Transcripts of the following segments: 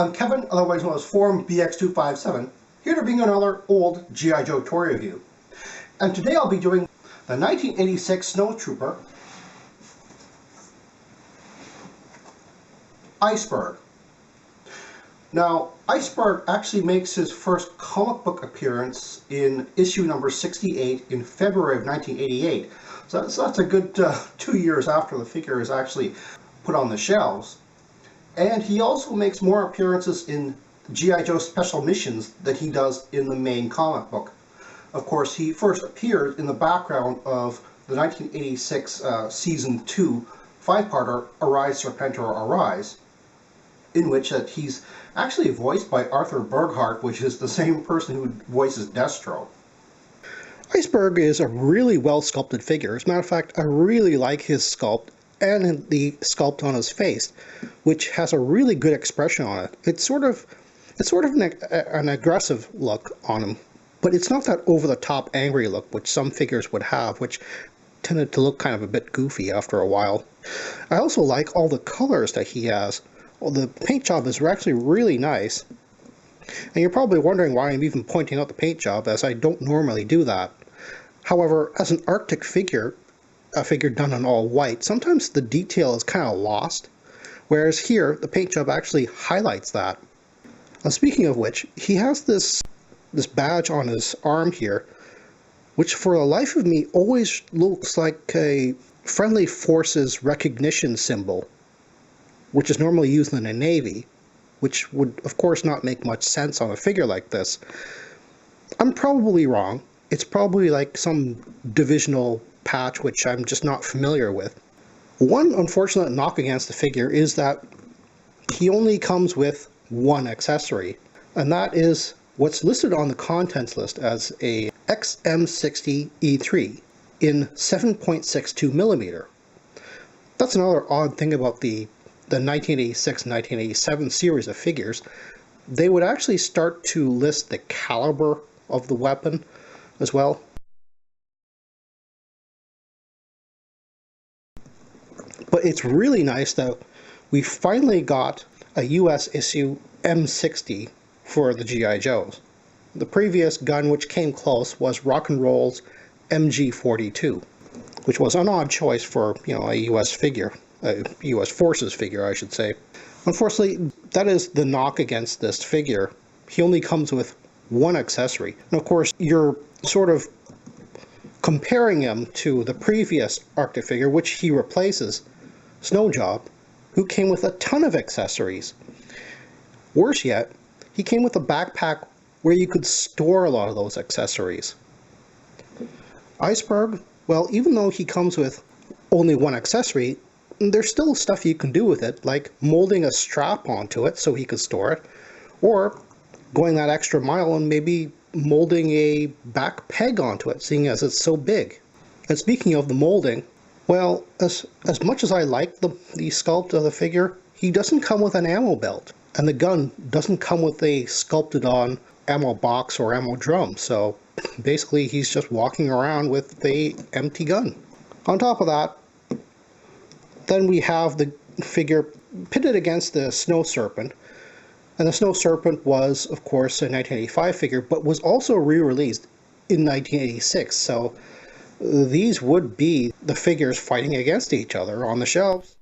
I'm Kevin, otherwise known as Forum BX257, here to bring another old G.I. Joe toy review. And today I'll be doing the 1986 Snowtrooper Iceberg. Now, Iceberg actually makes his first comic book appearance in issue number 68 in February of 1988. So that's a good 2 years after the figure is actually put on the shelves. And he also makes more appearances in G.I. Joe Special Missions that he does in the main comic book. Of course, he first appeared in the background of the 1986 Season 2 5-parter Arise Serpentor Arise, in which he's actually voiced by Arthur Burghardt, which is the same person who voices Destro. Iceberg is a really well sculpted figure. As a matter of fact, I really like his sculpt and the sculpt on his face, which has a really good expression on it. It's sort of an aggressive look on him, but it's not that over-the-top angry look which some figures would have, which tended to look kind of a bit goofy after a while. I also like all the colors that he has. Well, the paint job is actually really nice, and you're probably wondering why I'm even pointing out the paint job, as I don't normally do that. However, as an Arctic figure, a figure done in all white, sometimes the detail is kind of lost, whereas here the paint job actually highlights that. Now, speaking of which, he has this badge on his arm here, which for the life of me always looks like a Friendly Forces recognition symbol, which is normally used in the Navy, which would of course not make much sense on a figure like this. I'm probably wrong. It's probably like some divisional patch which I'm just not familiar with. One unfortunate knock against the figure is that he only comes with one accessory, and that is what's listed on the contents list as a XM60E3 in 7.62 millimeter. That's another odd thing about the 1986-1987 series of figures. They would actually start to list the caliber of the weapon as well. But it's really nice that we finally got a US issue M60 for the G.I. Joes. The previous gun which came close was Rock and Roll's MG42, which was an odd choice for, a US figure, a US Forces figure, I should say. Unfortunately, that is the knock against this figure. He only comes with one accessory. And of course, you're sort of comparing him to the previous Arctic figure, which he replaces, Snowjob, who came with a ton of accessories. Worse yet, he came with a backpack where you could store a lot of those accessories. Iceberg, well, even though he comes with only one accessory, there's still stuff you can do with it, like molding a strap onto it so he could store it, or going that extra mile and maybe molding a back peg onto it, seeing as it's so big. And speaking of the molding, well, as much as I like the sculpt of the figure, he doesn't come with an ammo belt, and the gun doesn't come with a sculpted on ammo box or ammo drum, so basically he's just walking around with a empty gun. On top of that, then we have the figure pitted against the Snow Serpent, and the Snow Serpent was, of course, a 1985 figure, but was also re-released in 1986, so these would be the figures fighting against each other on the shelves.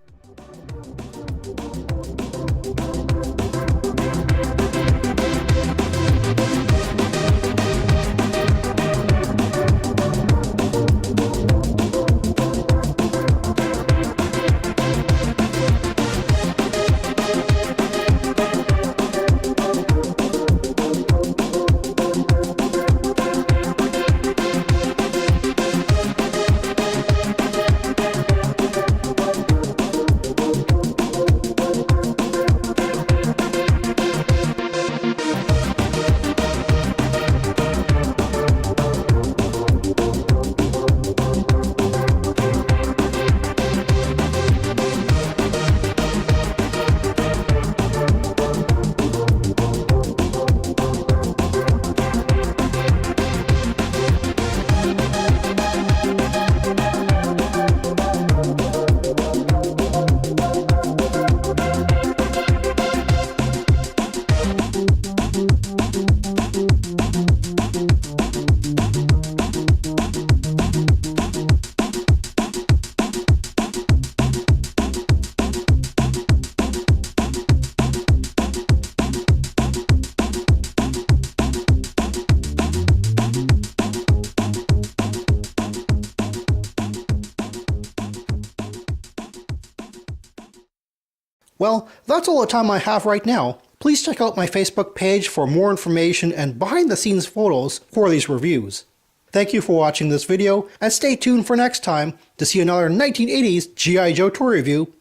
Well, that's all the time I have right now. Please check out my Facebook page for more information and behind-the-scenes photos for these reviews. Thank you for watching this video, and stay tuned for next time to see another 1980s G.I. Joe toy review.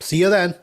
See you then.